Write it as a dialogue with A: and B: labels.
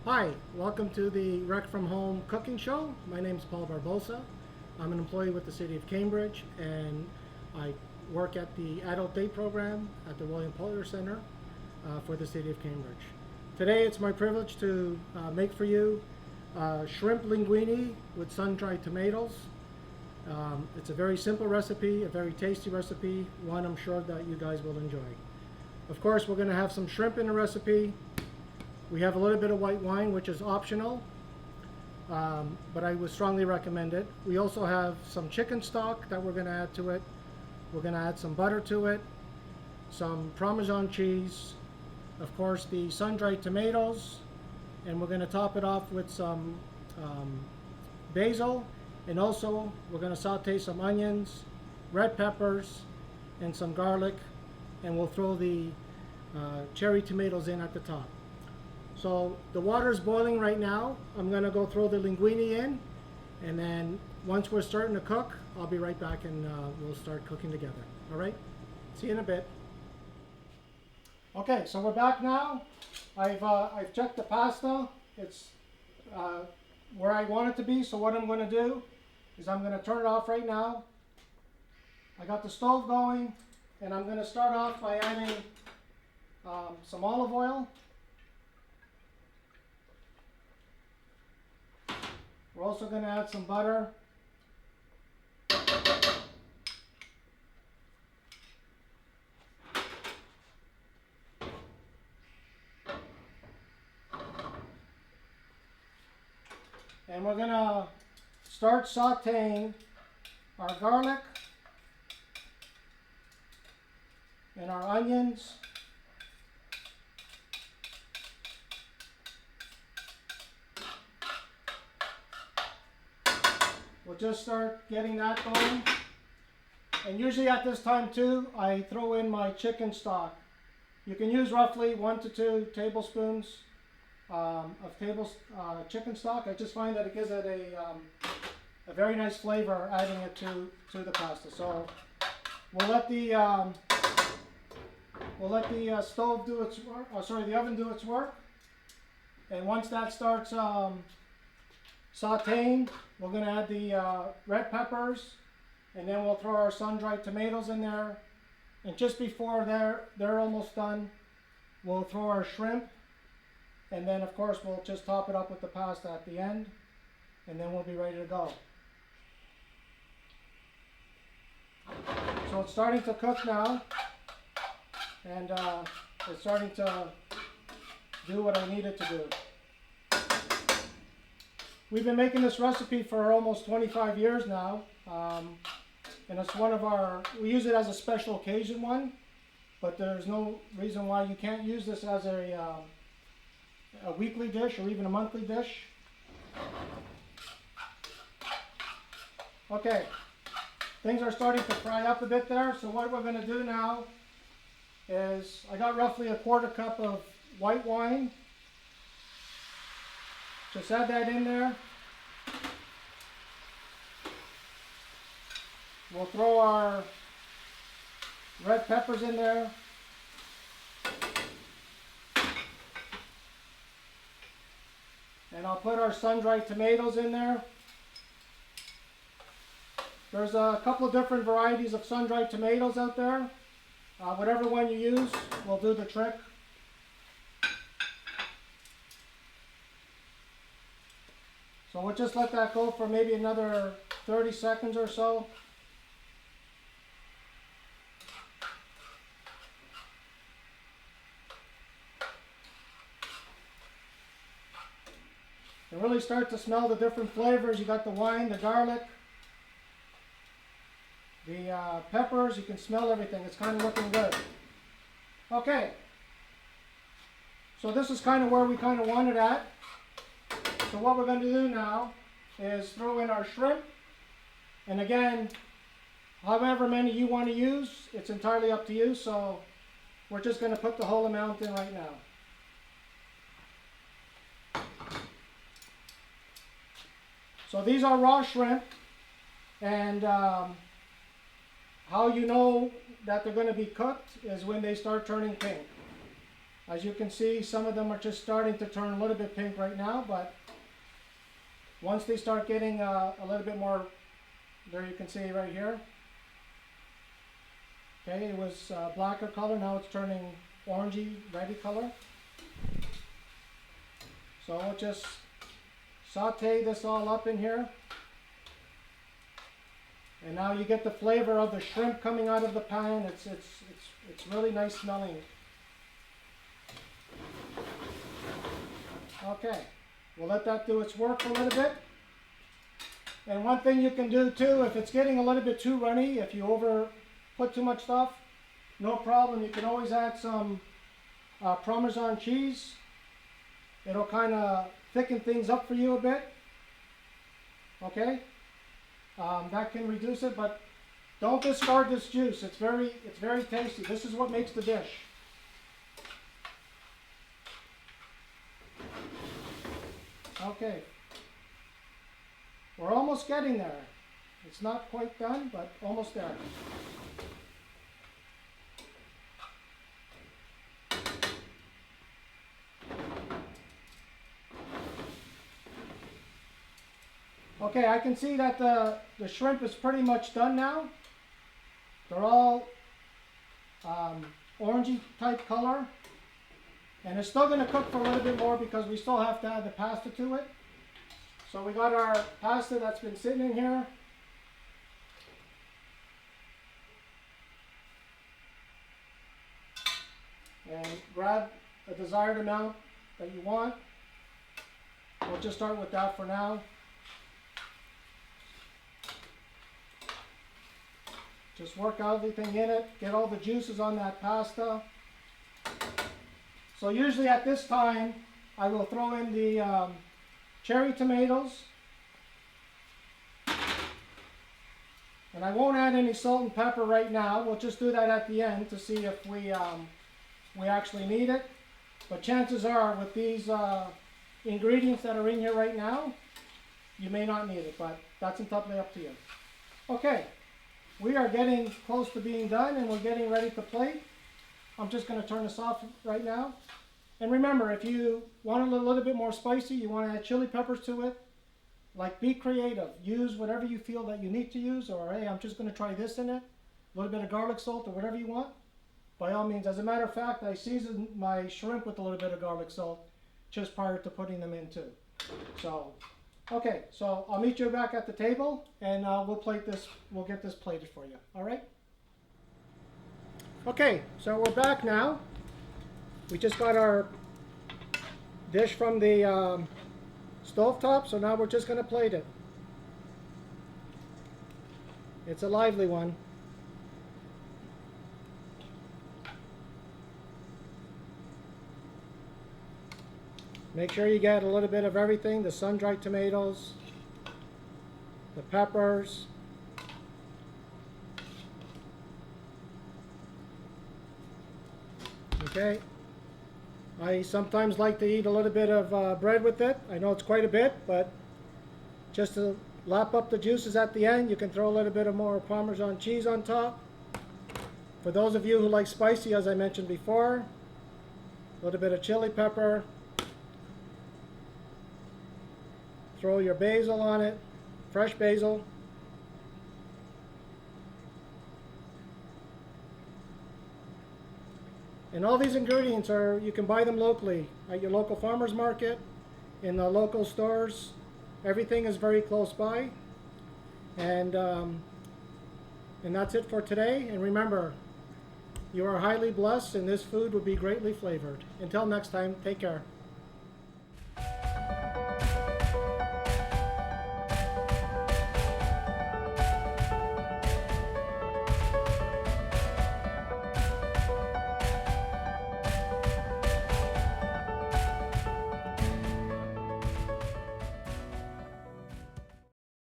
A: Hi, welcome to the Rec from Home cooking show. My name is Paul Barbosa. I'm an employee with the City of Cambridge and I work at the Adult Day program at the William Potter Center for the City of Cambridge. Today it's my privilege to make for you shrimp linguine with sun-dried tomatoes. It's a very simple recipe, a very tasty recipe, one I'm sure that you guys will enjoy. Of course, we're going to have some shrimp in the recipe. We have a little bit of white wine, which is optional, but I would strongly recommend it. We also have some chicken stock that we're going to add to it. We're going to add some butter to it, some Parmesan cheese, of course the sun-dried tomatoes, and we're going to top it off with some basil, and also we're going to saute some onions, red peppers, and some garlic, and we'll throw the cherry tomatoes in at the top. So the water is boiling right now. I'm going to go throw the linguine in, and then once we're starting to cook, I'll be right back and we'll start cooking together. All right? See you in a bit. Okay, so we're back now. I've checked the pasta. It's where I want it to be. So what I'm going to do is I'm going to turn it off right now. I got the stove going, and I'm going to start off by adding some olive oil. We're also going to add some butter. And we're going to start sauteing our garlic and our onions. We'll just start getting that going. And usually at this time too, I throw in my chicken stock. You can use roughly 1 to 2 tablespoons of chicken stock. I just find that it gives it a very nice flavor adding it to the pasta. So we'll let the stove do its work, the oven do its work. And once that starts sauteing, we're going to add the red peppers, and then we'll throw our sun-dried tomatoes in there. And just before they're almost done, we'll throw our shrimp, and then of course we'll just top it up with the pasta at the end, and then we'll be ready to go. So it's starting to cook now, and it's starting to do what I need it to do. We've been making this recipe for almost 25 years now, and it's one of we use it as a special occasion one, but there's no reason why you can't use this as a weekly dish or even a monthly dish. Okay, things are starting to fry up a bit there, so what we're going to do now is I got roughly a 1/4 cup of white wine. Just add that in there. We'll throw our red peppers in there. And I'll put our sun-dried tomatoes in there. There's a couple of different varieties of sun-dried tomatoes out there. Whatever one you use will do the trick. So we'll just let that go for maybe another 30 seconds or so. You really start to smell the different flavors. You got the wine, the garlic, the peppers. You can smell everything. It's kind of looking good. Okay. So this is kind of where we kind of want it at. So what we're going to do now is throw in our shrimp, and again, however many you want to use, it's entirely up to you. So we're just going to put the whole amount in right now. So these are raw shrimp, and how you know that they're going to be cooked is when they start turning pink. As you can see, some of them are just starting to turn a little bit pink right now, but once they start getting a little bit more, there you can see right here. Okay, it was blacker color, now it's turning orangey, reddy color. So we'll just saute this all up in here. And now you get the flavor of the shrimp coming out of the pan. It's really nice smelling. Okay, we'll let that do its work for a little bit. And one thing you can do too, if it's getting a little bit too runny, if you put too much stuff, no problem. You can always add some Parmesan cheese. It'll kind of thicken things up for you a bit. Okay, that can reduce it, but don't discard this juice. It's very tasty. This is what makes the dish. Okay, we're almost getting there. It's not quite done, but almost there. Okay, I can see that the shrimp is pretty much done now. They're all orangey type color. And it's still going to cook for a little bit more because we still have to add the pasta to it. So we got our pasta that's been sitting in here. And grab a desired amount that you want. We'll just start with that for now. Just work everything in it, get all the juices on that pasta. So usually at this time, I will throw in the cherry tomatoes. And I won't add any salt and pepper right now. We'll just do that at the end to see if we actually need it. But chances are with these ingredients that are in here right now, you may not need it, but that's entirely up to you. Okay, we are getting close to being done and we're getting ready to plate. I'm just going to turn this off right now. And remember, if you want it a little bit more spicy, you want to add chili peppers to it, like be creative. Use whatever you feel that you need to use, or hey, I'm just going to try this in it. A little bit of garlic salt or whatever you want. By all means, as a matter of fact, I seasoned my shrimp with a little bit of garlic salt just prior to putting them in too. So, okay, so I'll meet you back at the table and we'll plate this, we'll get this plated for you, all right? Okay, so we're back now. We just got our dish from the stovetop, so now we're just going to plate it. It's a lively one. Make sure you get a little bit of everything, the sun-dried tomatoes, the peppers, okay. I sometimes like to eat a little bit of bread with it. I know it's quite a bit, but just to lap up the juices at the end, you can throw a little bit of more Parmesan cheese on top. For those of you who like spicy, as I mentioned before, a little bit of chili pepper. Throw your basil on it, fresh basil. And all these ingredients are, you can buy them locally at your local farmer's market, in the local stores. Everything is very close by. And that's it for today. And remember, you are highly blessed and this food will be greatly flavored. Until next time, take care.